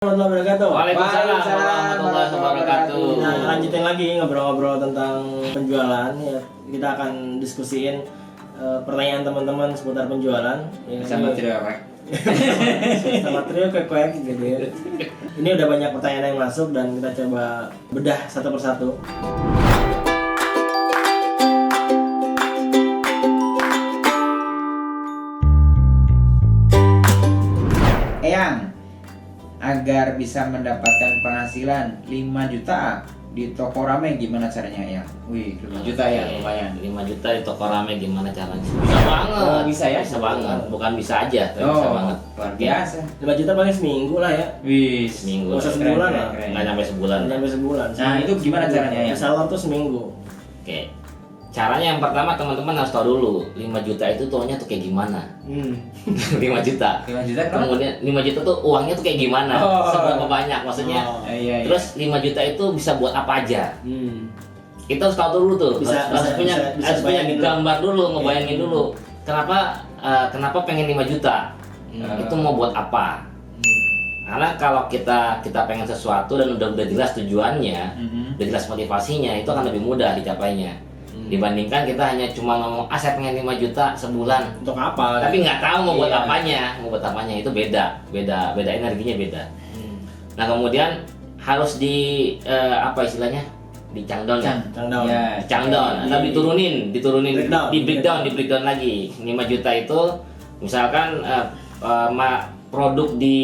Warahmatullahi wabarakatuh. Waalaikumsalam warahmatullahi wabarakatuh. Nah, lanjutin lagi ngobrol-ngobrol tentang penjualan ya. Kita akan diskusiin pertanyaan teman-teman seputar penjualan ya. Sama trio apa? Sama trio kwek gitu ya. Ini udah banyak pertanyaan yang masuk dan kita coba bedah satu persatu. Eyang, agar bisa mendapatkan penghasilan 5 juta di toko rame gimana caranya Eyang? Wih, 5 juta ya lumayan. 5 juta di toko rame gimana caranya? Bisa banget. Oh, bisa ya? Bisa banget. Bukan bisa aja, tapi bisa banget. Luar biasa. 5 juta paling seminggu lah ya. Wih, Seminggu. Nggak usah keren, sebulan keren, lah. keren. Nggak nyampe sebulan. Nggak nyampe sebulan. Nah, itu gimana caranya ya? Misalnya tuh seminggu. Oke. Caranya yang pertama teman-teman harus tahu dulu 5 juta itu tuhnya tuh kayak gimana. 5 juta. 5 juta kenapa? Kemudian 5 juta tuh uangnya tuh kayak gimana? Oh. Seberapa banyak maksudnya? Oh. Iya. Terus 5 juta itu bisa buat apa aja? Hmm. Kita harus tahu dulu tuh. Bisa harus punya bayangin dulu. gambar dulu, ngebayangin dulu. Kenapa pengen 5 juta? Itu mau buat apa? Karena kalau kita pengen sesuatu dan udah jelas tujuannya, udah jelas motivasinya, itu akan lebih mudah dicapainya. Dibandingkan kita hanya cuma ngomong, saya pengen 5 juta sebulan, Untuk apa? tapi nggak tahu mau buat Iya. apanya, itu beda energinya beda. Nah kemudian harus apa istilahnya, dicangdon ya? Cangdown. Ya, Cangdon, atau diturunin, Breakdown. di breakdown lagi. 5 juta itu misalkan produk di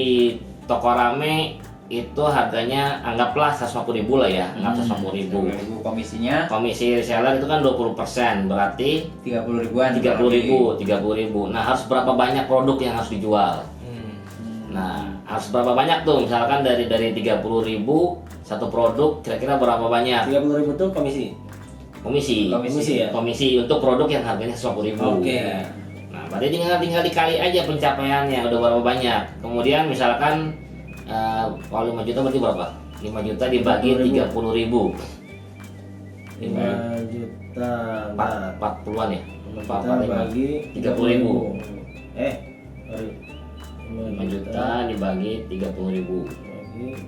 toko rame itu harganya anggaplah 150.000 lah ya, anggap 150.000. komisinya Komisi reseller itu kan 20%, berarti 30 ribuan. 30.000. Nah, harus berapa banyak produk yang harus dijual? Nah, harus berapa banyak tuh? Misalkan dari 30.000 satu produk kira-kira berapa banyak? 30.000 tuh komisi. Komisi ya? Komisi untuk produk yang harganya 150.000. Oke. Nah, berarti tinggal dikali aja pencapaiannya udah berapa banyak. Kemudian misalkan kalau 5 juta berarti berapa? 5 juta dibagi 30.000. 5 juta 40-an ya? 4 bagi 30.000. Sorry. 5 juta dibagi 30.000. Bagi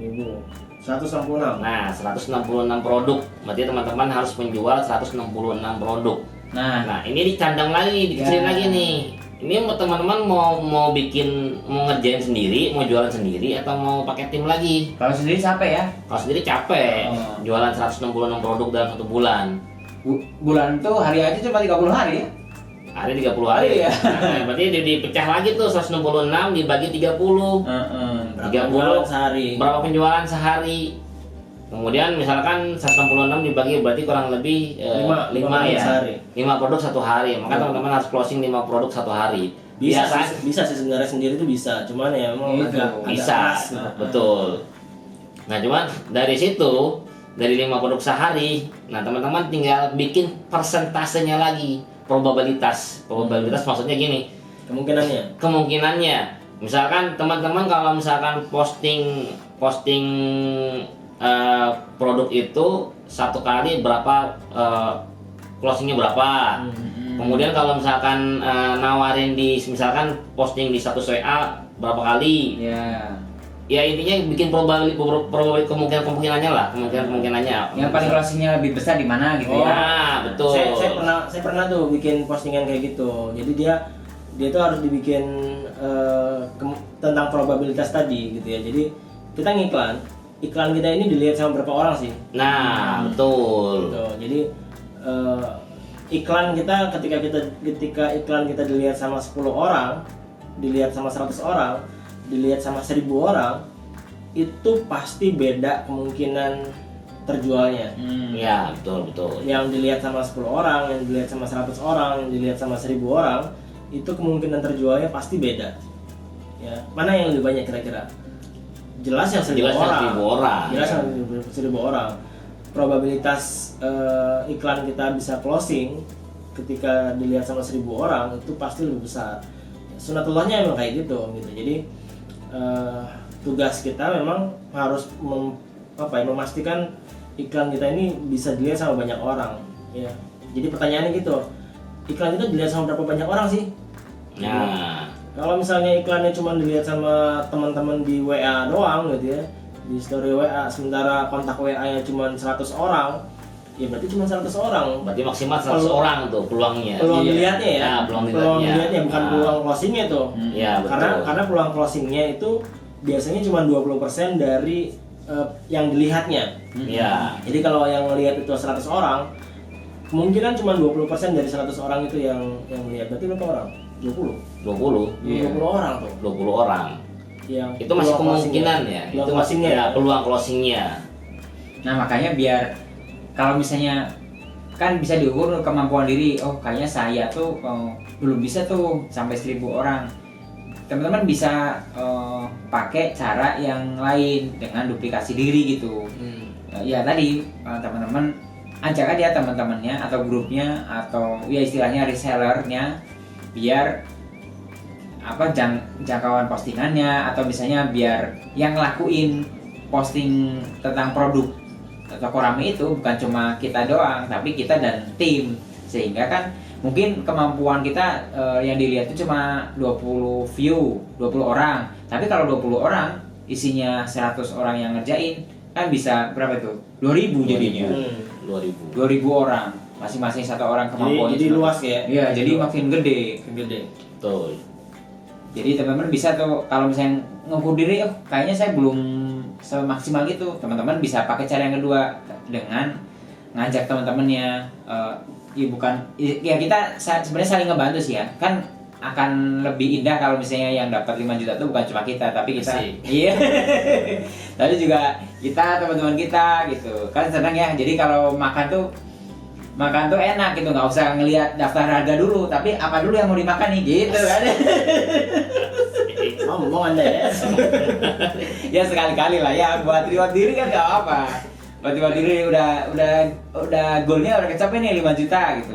30.000. 166. Nah, 166 produk. Berarti teman-teman harus menjual 166 produk. Nah, ini dicandang lagi, dikecilin Ya. lagi nih. Ini teman-teman mau ngerjain sendiri, mau jualan sendiri atau mau pakai tim lagi? Kalau sendiri capek ya? Kalau sendiri capek, Oh. jualan 166 produk dalam 1 bulan. Bulan tuh hari aja cuma 30 hari ya? Hari 30 hari. Iya. Nah, berarti dipecah lagi tuh 166 dibagi 30. Berapa 30 penjualan sehari? Berapa penjualan sehari? Kemudian misalkan 166 dibagi berarti kurang lebih 5 produk ya. sehari. 5 produk 1 hari. Maka teman-teman harus closing 5 produk 1 hari. Bisa sih sebenarnya sendiri tuh bisa. Cuman ya emang Itu, agak Bisa. keras gitu. Betul. Nah, cuman dari situ dari 5 produk sehari, nah teman-teman tinggal bikin persentasenya lagi, probabilitas maksudnya gini, kemungkinannya misalkan teman-teman kalau misalkan posting produk itu satu kali berapa, closingnya berapa. Kemudian kalau misalkan nawarin misalkan posting di status WA berapa kali, ya intinya bikin probabilitas kemungkinannya lah, kemungkinannya. Yang paling closingnya lebih besar di mana gitu ya? Nah, betul. Saya pernah tuh bikin postingan kayak gitu. Jadi dia tuh harus dibikin tentang probabilitas tadi gitu ya. Jadi kita iklan kita ini dilihat sama berapa orang sih? Nah, betul. Gitu. Jadi iklan kita ketika iklan kita dilihat sama 10 orang, dilihat sama 100 orang, dilihat sama 1.000 orang, itu pasti beda kemungkinan terjualnya. Ya, betul. Yang dilihat sama 10 orang, yang dilihat sama 100 orang, yang dilihat sama 1.000 orang, itu kemungkinan terjualnya pasti beda. Ya, mana yang lebih banyak kira-kira? Jelas yang 1.000 orang. Jelas yang 1.000 orang. Probabilitas iklan kita bisa closing ketika dilihat sama 1.000 orang itu pasti lebih besar. Sunatullahnya emang kayak gitu. Jadi tugas kita memang harus memastikan iklan kita ini bisa dilihat sama banyak orang. Ya. Jadi pertanyaannya gitu, iklan itu dilihat sama berapa banyak orang sih? Nah, Kalau misalnya iklannya cuma dilihat sama teman-teman di WA doang gitu ya, di story WA, sementara kontak WA-nya cuma 100 orang, ya berarti cuma 100 orang. Berarti maksimal 100 orang tuh peluangnya. Peluang dilihatnya ya. Nah, peluang dilihatnya bukan peluang closingnya tuh. Iya, betul. Karena peluang closingnya itu biasanya cuma 20% dari yang dilihatnya. Iya. Jadi kalau yang lihat itu 100 orang, kemungkinan cuma 20% dari 100 orang itu yang lihat. Berarti berapa orang? 20. 20. 20 orang tuh. 20 orang. Yang Itu masih peluang kemungkinan closingnya. ya. Peluang Itu masih closingnya ya. peluang closingnya. Nah makanya biar kalau misalnya kan bisa diukur kemampuan diri, oh kayaknya saya tuh belum bisa tuh sampai 1000 orang. Teman-teman bisa pakai cara yang lain dengan duplikasi diri gitu. Ya tadi teman-teman ajak aja teman-temannya atau grupnya atau ya istilahnya resellernya, biar apa jangkauan postingannya, atau misalnya biar yang ngelakuin posting tentang produk toko rame itu bukan cuma kita doang, tapi kita dan tim, sehingga kan mungkin kemampuan kita yang dilihat itu cuma 20 view, 20 orang, tapi kalau 20 orang isinya 100 orang yang ngerjain kan bisa berapa tuh? 2000 jadinya. 2000 orang, masing-masing satu orang kemampuannya. Jadi luas ya. Iya, jadi makin gede. Betul. Jadi teman-teman bisa tuh kalau misalnya ngukur diri, oh kayaknya saya belum semaksimal itu, teman-teman bisa pakai cara yang kedua dengan ngajak teman-temannya. Ya bukan, ya kita sebenarnya saling ngebantu sih ya. Kan akan lebih indah kalau misalnya yang dapat 5 juta itu bukan cuma kita, tapi kita. Iya. Tapi juga kita, teman-teman kita gitu. Kan senang ya. Jadi kalau makan tuh enak gitu, nggak usah ngelihat daftar harga dulu, tapi apa dulu yang mau dimakan nih gitu kan. Ngomong Anda ya. Ya sekali-kali lah ya, buat reward diri kan nggak apa-apa. Buat reward diri udah goalnya udah kecapai nih 5 juta gitu.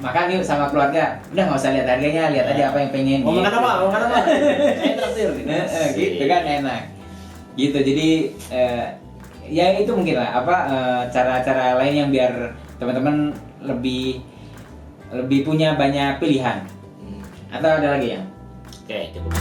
Makan yuk sama keluarga. Udah nggak usah lihat harganya, lihat aja apa yang pengen. Mau makan apa? Saya traktir. Gitu kan enak. Gitu, jadi ya itu mungkin lah cara-cara lain yang biar teman-teman lebih punya banyak pilihan. Atau ada lagi ya? Oke, cukup.